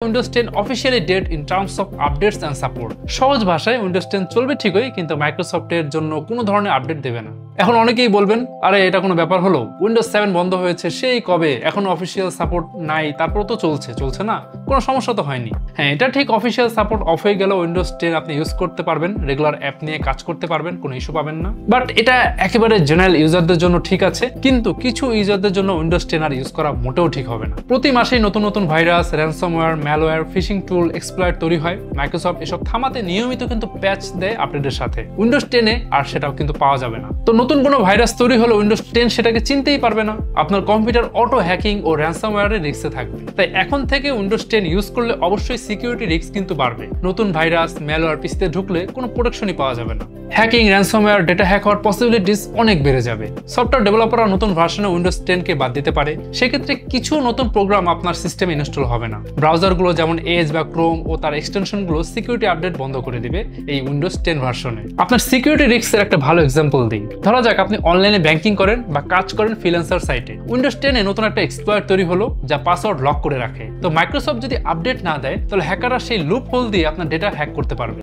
Windows 10 officially dead in terms of updates and support. সহজ ভাষায় Windows 10 চলবে ঠিকই, কিন্তু মাইক্রোসফটের জন্য কোনো ধরনের আপডেট দেবে না। এখন অনেকেই বলবেন, আরে এটা কোনো ব্যাপার হলো, উইন্ডোজ 7 বন্ধ হয়েছে সেই কবে, এখন অফিসিয়াল সাপোর্ট নাই, তারপর তো চলছে না, কোনো সমস্যা তো হয়নি। হ্যাঁ, এটা ঠিক, অফিসিয়াল সাপোর্ট অফ হয়ে গেল উইন্ডোজ 10 আপনি ইউজ করতে পারবেন, রেগুলার অ্যাপ নিয়ে কাজ করতে পারবেন, কোনো ইস্যু পাবেন না। বাট এটা একেবারে জেনারেল ইউজারদের জন্য ঠিক আছে, কিন্তু কিছু ইউজারদের জন্য উইন্ডোজ 10 আর ইউজ করা মোটেও ঠিক হবে না। প্রতি মাসেই নতুন ভাইরাস, র্যানসমওয়্যার, ম্যালওয়্যার, ফিশিং টুল, এক্সপ্লয়েট তৈরি হয়। মাইক্রোসফট এসব থামাতে নিয়মিত কিন্তু প্যাচ দেয় আপডেটের সাথে। উইন্ডোজ 10 এ আর সেটাও কিন্তু পাওয়া যাবে না। তো নতুন কোনো ভাইরাস তৈরি হলো উইন্ডোজ 10 সেটাকে চিনতেই পারবে না। আপনার কম্পিউটার অটো হ্যাকিং ও র্যানসমওয়্যারের রিস্কে থাকবে। তাই এখন থেকে উইন্ডোজ 10 ইউজ করলে অবশ্যই সিকিউরিটি রিস্ক কিন্তু বাড়বে। নতুন ভাইরাস, ম্যালওয়্যার পিসিতে ঢুকলে কোনো প্রোটেকশনই পাওয়া যাবে না। হ্যাকিং, র্যানসমওয়্যার, ডেটা হ্যাক হওয়ার পসিবিলিটিস অনেক বেড়ে যাবে। সফটওয়্যার ডেভেলপাররা নতুন ভার্সনে উইন্ডোজ 10 কে বাদ দিতে পারে। সেক্ষেত্রে কিছু নতুন প্রোগ্রাম আপনার সিস্টেমে ইনস্টল হবে না। ব্রাউজারগুলো যেমন এজ বা ক্রোম ও তার এক্সটেনশনগুলো সিকিউরিটি আপডেট বন্ধ করে দিবে এই উইন্ডোজ 10 ভার্সনে। আপনার সিকিউরিটি রিস্কের একটা ভালো এক্সাম্পল দিই। ধরা যাক আপনি অনলাইনে ব্যাংকিং করেন বা কাজ করেন ফ্রিল্যান্সার সাইটে। উইন্ডোজ 10 এ নতুন একটা এক্সপ্লয়েট তৈরি হলো যা পাসওয়ার্ড লক করে রাখে। তো মাইক্রোসফট যদি আপডেট না দেয়, তাহলে হ্যাকাররা সেই লুপ হোল দিয়ে আপনার ডেটা হ্যাক করতে পারবে।